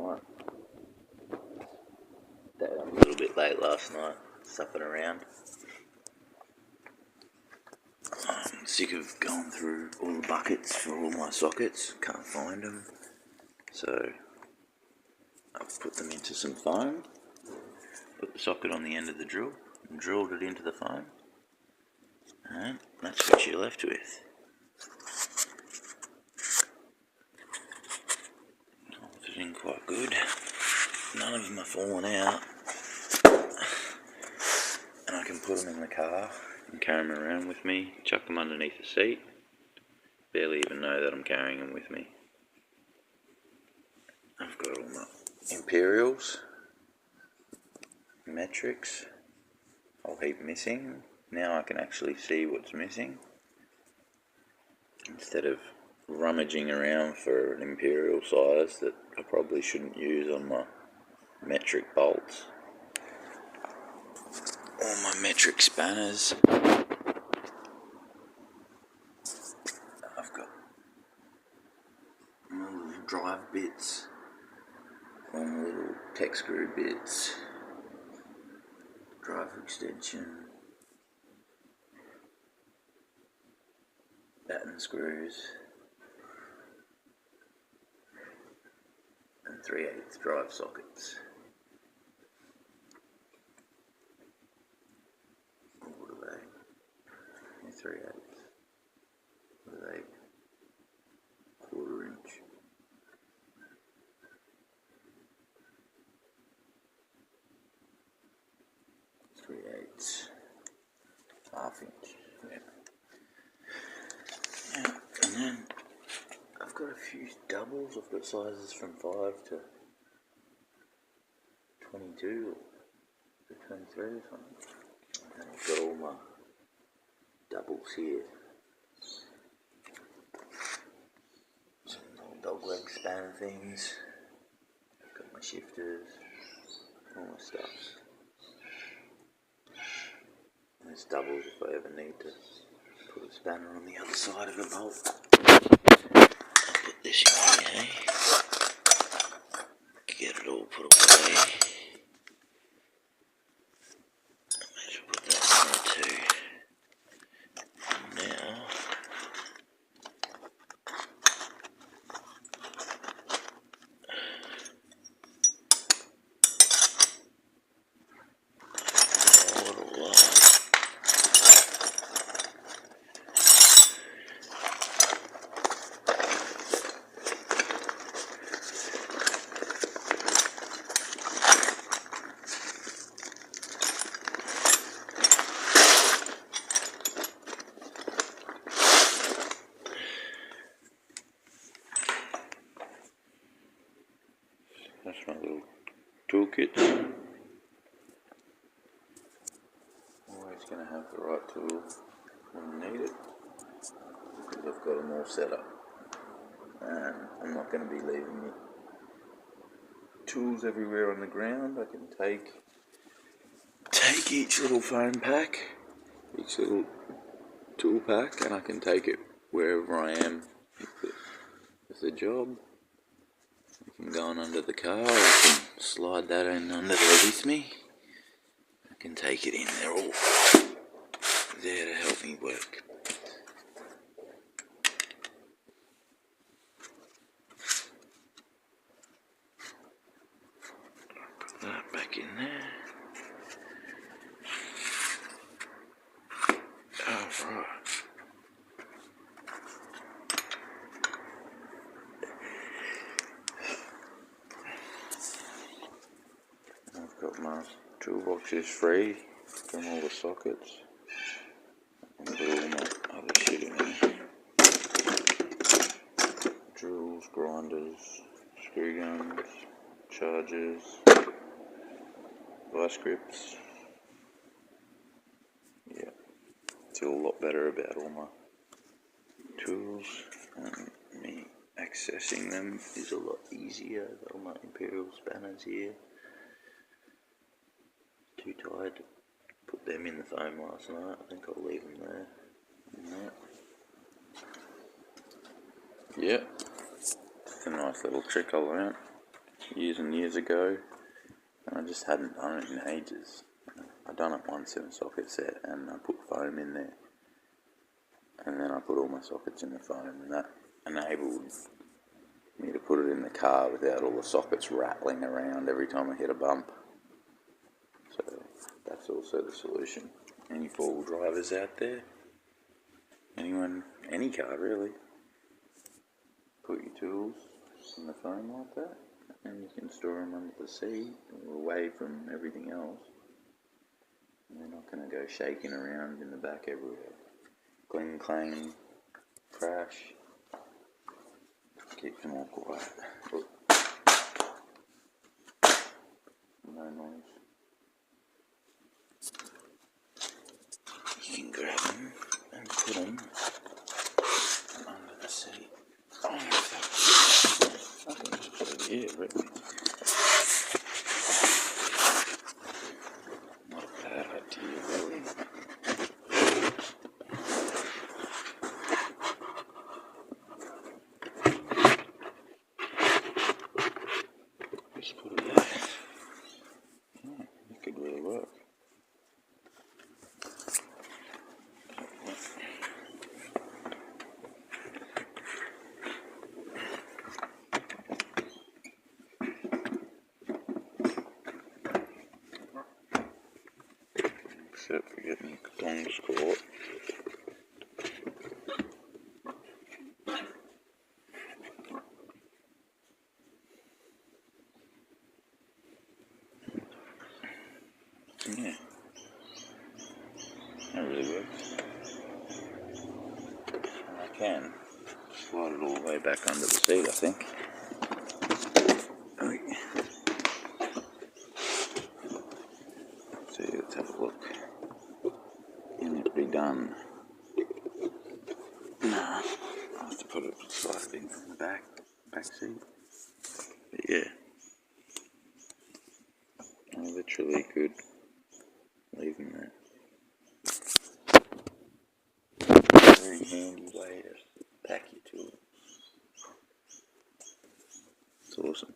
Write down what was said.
night. Stayed up a little bit late last night, supping around. I'm sick of going through all the buckets for all my sockets, can't find them. So I've put them into some foam, put the socket on the end of the drill, and drilled it into the foam. And that's what you're left with. Fitting quite good. None of them are falling out. And I can put them in the car and carry them around with me, chuck them underneath the seat. Barely even know that I'm carrying them with me. I've got all my imperials, metrics, a whole heap missing. Now I can actually see what's missing, instead of rummaging around for an imperial size that I probably shouldn't use on my metric bolts. All my metric spanners. I've got my little drive bits, all my little tech screw bits, drive extension, batten screws, and 3/8 drive sockets. What are they? 3/8. What are they? 1/4 inch. Half inch. Yeah. And then I've got a few doubles. I've got sizes from 5 to 22 or 23 or something. And I've got all my doubles here. Some little dog leg spanner things. I've got my shifters, all my stuff. There's doubles if I ever need to put a spanner on the other side of a bolt. I'll put this in here, get it all put away. I may as well put that in there too. And now, that's my little toolkit. Always going to have the right tool when you need it, because I've got them all set up. And I'm not going to be leaving me tools everywhere on the ground. I can take each little foam pack, each little tool pack, and I can take it wherever I am with the job. I can go on under the car, I can slide that in under there with me. I can take it in, they're all there to help me work. Put that back in there. Alright. I've got my toolboxes free from all the sockets. I can put all my other shit in there. Drills, grinders, screw guns, chargers, vice grips. Yeah, feel a lot better about all my tools, and me accessing them is a lot easier. I've got all my imperial spanners here. Too tired to put them in the foam last night. I think I'll leave them there. Yeah, it's a nice little trick all around. years and years ago, and I just hadn't done it in ages. I done it once in a socket set, and I put foam in there, and then I put all my sockets in the foam, and that enabled me to put it in the car without all the sockets rattling around every time I hit a bump. So that's also the solution. Any four-wheel drivers out there? Anyone, any car really? Put your tools in the foam like that, and you can store them under the seat or away from everything else. And they're not going to go shaking around in the back everywhere. Cling, clang, crash. Keep them all quiet. Look. No noise. You can grab them and put them under the seat. I can just put it here, really. Not a bad idea, really. Just put it there. Yeah, it could really work. Except for getting tongs caught. Yeah, that really works. And I can slide it all the way back under the seat, I think. Oh, yeah. See, let's have a look. Can it be done? Nah, I'll have to slide it in from the back seat. But yeah, I literally could leave them there. Very handy way to pack your tools. It's awesome.